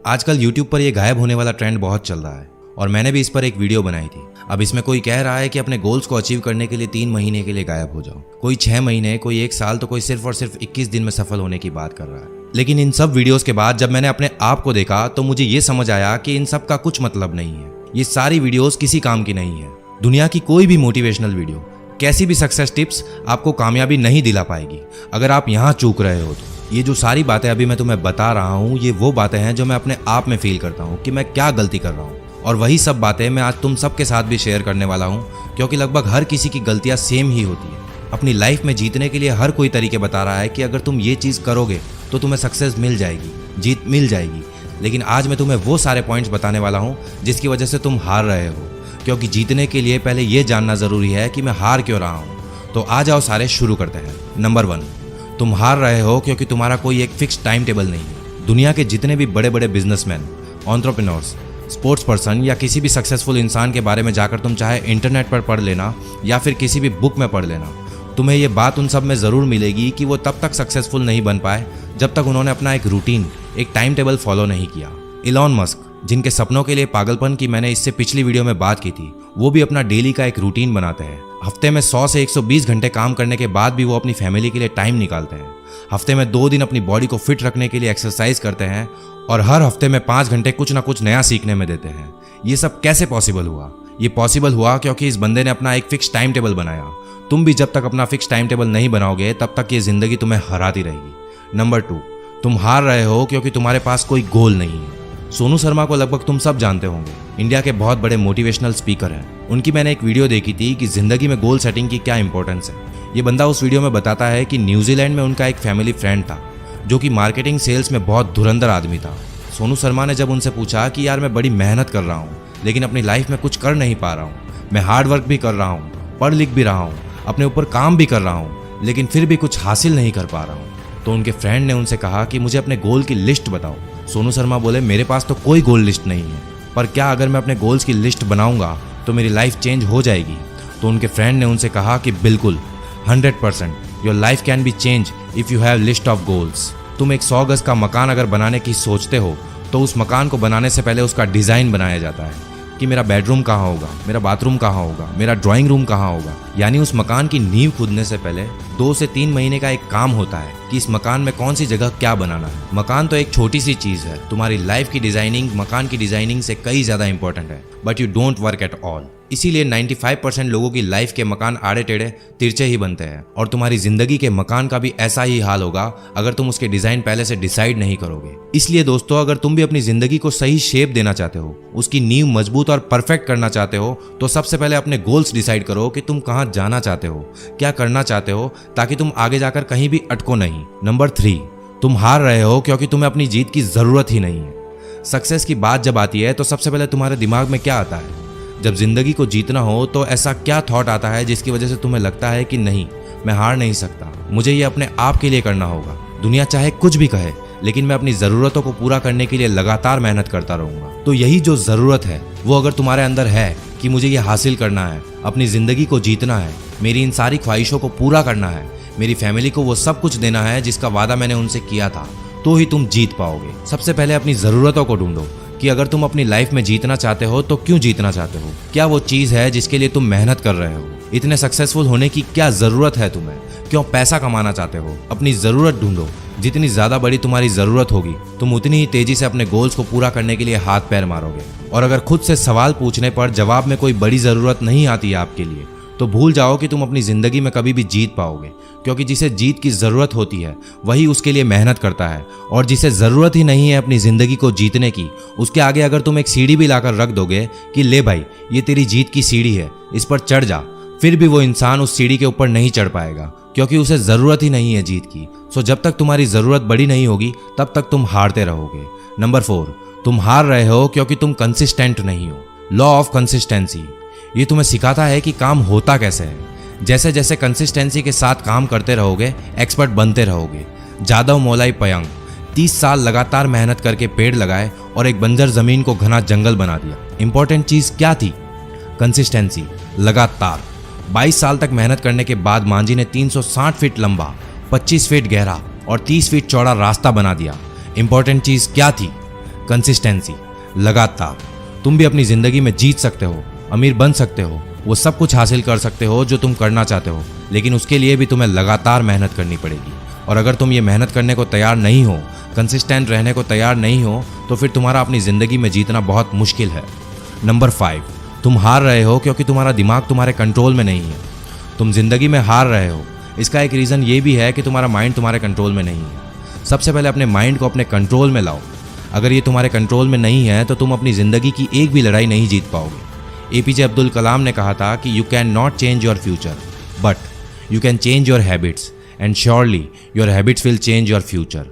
आजकल YouTube पर ये गायब होने वाला ट्रेंड बहुत चल रहा है और मैंने भी इस पर एक वीडियो बनाई थी। अब इसमें कोई कह रहा है कि अपने गोल्स को अचीव करने के लिए 3 महीने के लिए गायब हो जाओ, कोई 6 महीने, कोई 1 साल, तो कोई सिर्फ और सिर्फ 21 दिन में सफल होने की बात कर रहा है। लेकिन इन सब वीडियोस के बाद जब मैंने अपने आप को देखा तो मुझे ये समझ आया कि इन सब का कुछ मतलब नहीं है। ये सारी वीडियोस किसी काम की नहीं है। दुनिया की कोई भी मोटिवेशनल वीडियो, कैसी भी सक्सेस टिप्स आपको कामयाबी नहीं दिला पाएगी अगर आप यहाँ चूक रहे हो तो। ये जो सारी बातें अभी मैं तुम्हें बता रहा हूँ, ये वो बातें हैं जो मैं अपने आप में फील करता हूँ कि मैं क्या गलती कर रहा हूँ, और वही सब बातें मैं आज तुम सबके साथ भी शेयर करने वाला हूँ, क्योंकि लगभग हर किसी की गलतियाँ सेम ही होती है। अपनी लाइफ में जीतने के लिए हर कोई तरीके बता रहा है कि अगर तुम ये चीज़ करोगे तो तुम्हें सक्सेस मिल जाएगी, जीत मिल जाएगी। लेकिन आज मैं तुम्हें वो सारे पॉइंट्स बताने वाला हूँ जिसकी वजह से तुम हार रहे हो, क्योंकि जीतने के लिए पहले ये जानना ज़रूरी है कि मैं हार क्यों रहा हूँ। तो आ जाओ सारे शुरू करते हैं। नंबर 1, तुम हार रहे हो क्योंकि तुम्हारा कोई एक फिक्स टाइम टेबल नहीं है। दुनिया के जितने भी बड़े बड़े बिजनेसमैन, एंटरप्रेन्योर्स, स्पोर्ट्स पर्सन या किसी भी सक्सेसफुल इंसान के बारे में जाकर तुम चाहे इंटरनेट पर पढ़ लेना या फिर किसी भी बुक में पढ़ लेना, तुम्हें ये बात उन सब में ज़रूर मिलेगी कि वो तब तक सक्सेसफुल नहीं बन पाए जब तक उन्होंने अपना एक रूटीन, एक टाइम टेबल फॉलो नहीं किया। इलॉन मस्क, जिनके सपनों के लिए पागलपन की मैंने इससे पिछली वीडियो में बात की थी, वो भी अपना डेली का एक रूटीन बनाते हैं। हफ्ते में 100 से 120 घंटे काम करने के बाद भी वो अपनी फैमिली के लिए टाइम निकालते हैं। हफ्ते में 2 दिन अपनी बॉडी को फिट रखने के लिए एक्सरसाइज करते हैं और हर हफ्ते में 5 घंटे कुछ ना कुछ नया सीखने में देते हैं। ये सब कैसे पॉसिबल हुआ? ये पॉसिबल हुआ क्योंकि इस बंदे ने अपना एक फिक्स टाइम टेबल बनाया। तुम भी जब तक अपना फिक्स टाइम टेबल नहीं बनाओगे तब तक ये जिंदगी तुम्हें हराती रहेगी। नंबर 2, तुम हार रहे हो क्योंकि तुम्हारे पास कोई गोल नहीं है। सोनू शर्मा को लगभग तुम सब जानते होंगे, इंडिया के बहुत बड़े मोटिवेशनल स्पीकर हैं। उनकी मैंने एक वीडियो देखी थी कि जिंदगी में गोल सेटिंग की क्या इंपॉर्टेंस है। ये बंदा उस वीडियो में बताता है कि न्यूजीलैंड में उनका एक फैमिली फ्रेंड था जो कि मार्केटिंग सेल्स में बहुत धुरंधर आदमी था। सोनू शर्मा ने जब उनसे पूछा कि यार मैं बड़ी मेहनत कर रहा हूँ लेकिन अपनी लाइफ में कुछ कर नहीं पा रहा हूँ, मैं हार्ड वर्क भी कर रहा हूँ, पढ़ लिख भी रहा हूँ, अपने ऊपर काम भी कर रहा हूँ, लेकिन फिर भी कुछ हासिल नहीं कर पा रहा हूँ, तो उनके फ्रेंड ने उनसे कहा कि मुझे अपने गोल की लिस्ट बताओ। सोनू शर्मा बोले, मेरे पास तो कोई गोल लिस्ट नहीं है, पर क्या अगर मैं अपने गोल्स की लिस्ट बनाऊंगा तो मेरी लाइफ चेंज हो जाएगी? तो उनके फ्रेंड ने उनसे कहा कि बिल्कुल, 100% your life can be change if you have list of goals. तुम एक 100 गज का मकान अगर बनाने की सोचते हो तो उस मकान को बनाने से पहले उसका डिज़ाइन बनाया जाता है कि मेरा बेडरूम कहाँ होगा, मेरा बाथरूम कहाँ होगा, मेरा ड्राइंग रूम कहाँ होगा। यानी उस मकान की नींव खुदने से पहले 2 से 3 महीने का एक काम होता है कि इस मकान में कौन सी जगह क्या बनाना है। मकान तो एक छोटी सी चीज़ है, तुम्हारी लाइफ की डिजाइनिंग मकान की डिजाइनिंग से कई ज़्यादा इंपॉर्टेंट है, but you don't work at all. इसीलिए 95% लोगों की लाइफ के मकान आड़े टेढ़े तिरछे ही बनते हैं, और तुम्हारी जिंदगी के मकान का भी ऐसा ही हाल होगा अगर तुम उसके डिजाइन पहले से डिसाइड नहीं करोगे। इसलिए दोस्तों, अगर तुम भी अपनी जिंदगी को सही शेप देना चाहते हो, उसकी नींव मजबूत और परफेक्ट करना चाहते हो, तो सबसे पहले अपने गोल्स डिसाइड करो कि तुम कहाँ जाना चाहते हो, क्या करना चाहते हो, ताकि तुम आगे जाकर कहीं भी अटको नहीं। नंबर 3, तुम हार रहे हो क्योंकि तुम्हें अपनी जीत की जरूरत ही नहीं है। सक्सेस की बात जब आती है तो सबसे पहले तुम्हारे दिमाग में क्या आता है? जब जिंदगी को जीतना हो तो ऐसा क्या थॉट आता है जिसकी वजह से तुम्हें लगता है कि नहीं, मैं हार नहीं सकता, मुझे ये अपने आप के लिए करना होगा। दुनिया चाहे कुछ भी कहे, लेकिन मैं अपनी ज़रूरतों को पूरा करने के लिए लगातार मेहनत करता रहूँगा। तो यही जो ज़रूरत है वो अगर तुम्हारे अंदर है कि मुझे ये हासिल करना है, अपनी ज़िंदगी को जीतना है, मेरी इन सारी ख्वाहिशों को पूरा करना है, मेरी फैमिली को वो सब कुछ देना है जिसका वादा मैंने उनसे किया था, तो ही तुम जीत पाओगे। सबसे पहले अपनी ज़रूरतों को ढूंढो कि अगर तुम अपनी लाइफ में जीतना चाहते हो तो क्यों जीतना चाहते हो, क्या वो चीज़ है जिसके लिए तुम मेहनत कर रहे हो, इतने सक्सेसफुल होने की क्या ज़रूरत है तुम्हें, क्यों पैसा कमाना चाहते हो। अपनी ज़रूरत ढूंढो। जितनी ज़्यादा बड़ी तुम्हारी ज़रूरत होगी तुम उतनी ही तेज़ी से अपने गोल्स को पूरा करने के लिए हाथ पैर मारोगे। और अगर खुद से सवाल पूछने पर जवाब में कोई बड़ी ज़रूरत नहीं आती है आपके लिए, तो भूल जाओ कि तुम अपनी ज़िंदगी में कभी भी जीत पाओगे, क्योंकि जिसे जीत की ज़रूरत होती है वही उसके लिए मेहनत करता है, और जिसे ज़रूरत ही नहीं है अपनी ज़िंदगी को जीतने की, उसके आगे अगर तुम एक सीढ़ी भी लाकर रख दोगे कि ले भाई ये तेरी जीत की सीढ़ी है, इस पर चढ़ जा, फिर भी वो इंसान उस सीढ़ी के ऊपर नहीं चढ़ पाएगा, क्योंकि उसे ज़रूरत ही नहीं है जीत की। सो जब तक तुम्हारी ज़रूरत बड़ी नहीं होगी तब तक तुम हारते रहोगे। नंबर 4, तुम हार रहे हो क्योंकि तुम कंसिस्टेंट नहीं हो। लॉ ऑफ कंसिस्टेंसी, ये तुम्हें सिखाता है कि काम होता कैसे है। जैसे जैसे कंसिस्टेंसी के साथ काम करते रहोगे, एक्सपर्ट बनते रहोगे। जादव मोलाई पयंग 30 साल लगातार मेहनत करके पेड़ लगाए और एक बंजर जमीन को घना जंगल बना दिया। इंपॉर्टेंट चीज़ क्या थी? कंसिस्टेंसी, लगातार। 22 साल तक मेहनत करने के बाद मांझी ने 360 फीट लंबा, 25 फीट गहरा और 30 फीट चौड़ा रास्ता बना दिया। इंपॉर्टेंट चीज़ क्या थी? कंसिस्टेंसी, लगातार। तुम भी अपनी ज़िंदगी में जीत सकते हो, अमीर बन सकते हो, वो सब कुछ हासिल कर सकते हो जो तुम करना चाहते हो, लेकिन उसके लिए भी तुम्हें लगातार मेहनत करनी पड़ेगी। और अगर तुम ये मेहनत करने को तैयार नहीं हो, कंसिस्टेंट रहने को तैयार नहीं हो, तो फिर तुम्हारा अपनी ज़िंदगी में जीतना बहुत मुश्किल है। नंबर 5, तुम हार रहे हो क्योंकि तुम्हारा दिमाग तुम्हारे कंट्रोल में नहीं है। तुम ज़िंदगी में हार रहे हो, इसका एक रीज़न ये भी है कि तुम्हारा माइंड तुम्हारे कंट्रोल में नहीं है। सबसे पहले अपने माइंड को अपने कंट्रोल में लाओ। अगर ये तुम्हारे कंट्रोल में नहीं है तो तुम अपनी ज़िंदगी की एक भी लड़ाई नहीं जीत पाओगे। APJ अब्दुल कलाम ने कहा था कि you can not change your future, but you can change your habits, and surely your habits will change your future.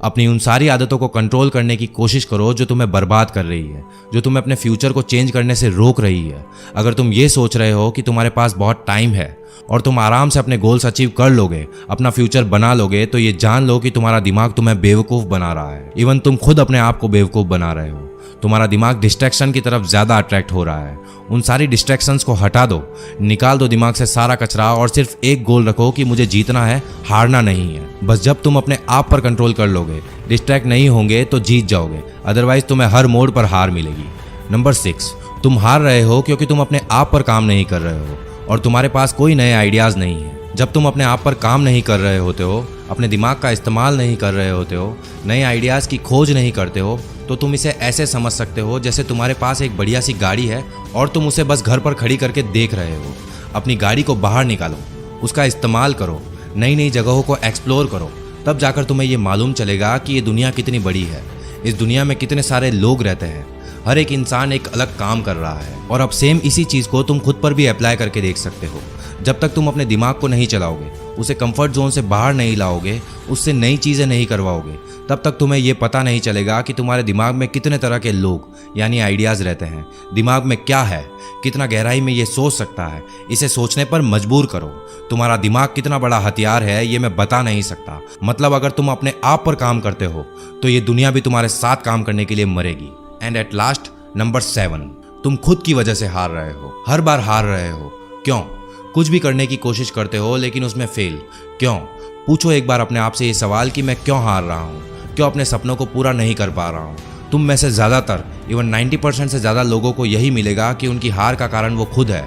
अपनी उन सारी आदतों को कंट्रोल करने की कोशिश करो जो तुम्हें बर्बाद कर रही है, जो तुम्हें अपने फ्यूचर को चेंज करने से रोक रही है। अगर तुम ये सोच रहे हो कि तुम्हारे पास बहुत टाइम है और तुम आराम से अपने गोल्स अचीव कर लोगे, अपना फ्यूचर बना लोगे, तो ये जान लो कि तुम्हारा दिमाग तुम्हें बेवकूफ़ बना रहा है। इवन तुम खुद अपने आप को बेवकूफ़ बना रहे हो। तुम्हारा दिमाग डिस्ट्रैक्शन की तरफ ज़्यादा अट्रैक्ट हो रहा है। उन सारी डिस्ट्रैक्शंस को हटा दो, निकाल दो दिमाग से सारा कचरा और सिर्फ एक गोल रखो कि मुझे जीतना है, हारना नहीं है। बस जब तुम अपने आप पर कंट्रोल कर लोगे, डिस्ट्रैक्ट नहीं होंगे, तो जीत जाओगे। अदरवाइज तुम्हें हर मोड़ पर हार मिलेगी। नंबर 6, तुम हार रहे हो क्योंकि तुम अपने आप पर काम नहीं कर रहे हो और तुम्हारे पास कोई नए आइडियाज़ नहीं है। जब तुम अपने आप पर काम नहीं कर रहे होते हो, अपने दिमाग का इस्तेमाल नहीं कर रहे होते हो, नए आइडियाज़ की खोज नहीं करते हो, तो तुम इसे ऐसे समझ सकते हो जैसे तुम्हारे पास एक बढ़िया सी गाड़ी है और तुम उसे बस घर पर खड़ी करके देख रहे हो। अपनी गाड़ी को बाहर निकालो, उसका इस्तेमाल करो, नई नई जगहों को एक्सप्लोर करो, तब जाकर तुम्हें ये मालूम चलेगा कि ये दुनिया कितनी बड़ी है, इस दुनिया में कितने सारे लोग रहते हैं, हर एक इंसान एक अलग काम कर रहा है। और अब सेम इसी चीज़ को तुम खुद पर भी अप्लाई करके देख सकते हो। जब तक तुम अपने दिमाग को नहीं चलाओगे, उसे कंफर्ट जोन से बाहर नहीं लाओगे, उससे नई चीज़ें नहीं करवाओगे, तब तक तुम्हें ये पता नहीं चलेगा कि तुम्हारे दिमाग में कितने तरह के लोग यानी आइडियाज़ रहते हैं। दिमाग में क्या है, कितना गहराई में ये सोच सकता है, इसे सोचने पर मजबूर करो। तुम्हारा दिमाग कितना बड़ा हथियार है ये मैं बता नहीं सकता। मतलब अगर तुम अपने आप पर काम करते हो तो ये दुनिया भी तुम्हारे साथ काम करने के लिए मरेगी। एंड एट लास्ट, नंबर 7, तुम खुद की वजह से हार रहे हो, हर बार हार रहे हो। क्यों? कुछ भी करने की कोशिश करते हो लेकिन उसमें फेल क्यों? पूछो एक बार अपने आप से ये सवाल कि मैं क्यों हार रहा हूँ, क्यों अपने सपनों को पूरा नहीं कर पा रहा हूँ। तुम में से ज़्यादातर, इवन 90% से ज़्यादा लोगों को यही मिलेगा कि उनकी हार का कारण वो खुद है।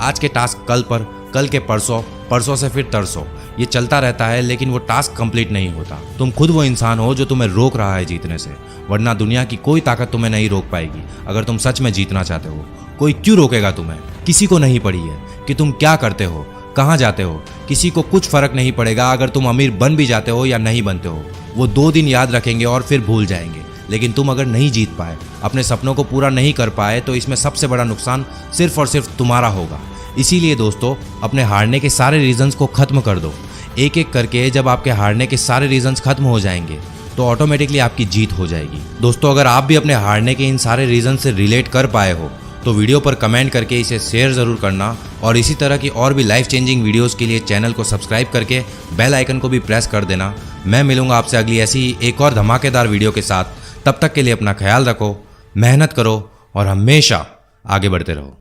आज के टास्क कल पर, कल के परसों, परसों से फिर तरसों, ये चलता रहता है लेकिन वो टास्क कंप्लीट नहीं होता। तुम खुद वो इंसान हो जो तुम्हें रोक रहा है जीतने से, वरना दुनिया की कोई ताकत तुम्हें नहीं रोक पाएगी। अगर तुम सच में जीतना चाहते हो, कोई क्यों रोकेगा तुम्हें? किसी को नहीं पड़ी है कि तुम क्या करते हो, कहाँ जाते हो, किसी को कुछ फर्क नहीं पड़ेगा अगर तुम अमीर बन भी जाते हो या नहीं बनते हो। वो 2 दिन याद रखेंगे और फिर भूल जाएंगे। लेकिन तुम अगर नहीं जीत पाए, अपने सपनों को पूरा नहीं कर पाए, तो इसमें सबसे बड़ा नुकसान सिर्फ और सिर्फ तुम्हारा होगा। इसीलिए दोस्तों, अपने हारने के सारे रीजंस को खत्म कर दो। एक एक करके जब आपके हारने के सारे रीजंस खत्म हो जाएंगे तो ऑटोमेटिकली आपकी जीत हो जाएगी। दोस्तों, अगर आप भी अपने हारने के इन सारे रीजन से रिलेट कर पाए हो तो वीडियो पर कमेंट करके इसे शेयर ज़रूर करना, और इसी तरह की और भी लाइफ चेंजिंग वीडियोस के लिए चैनल को सब्सक्राइब करके बेल आइकन को भी प्रेस कर देना। मैं मिलूंगा आपसे अगली ऐसी ही एक और धमाकेदार वीडियो के साथ। तब तक के लिए अपना ख्याल रखो, मेहनत करो और हमेशा आगे बढ़ते रहो।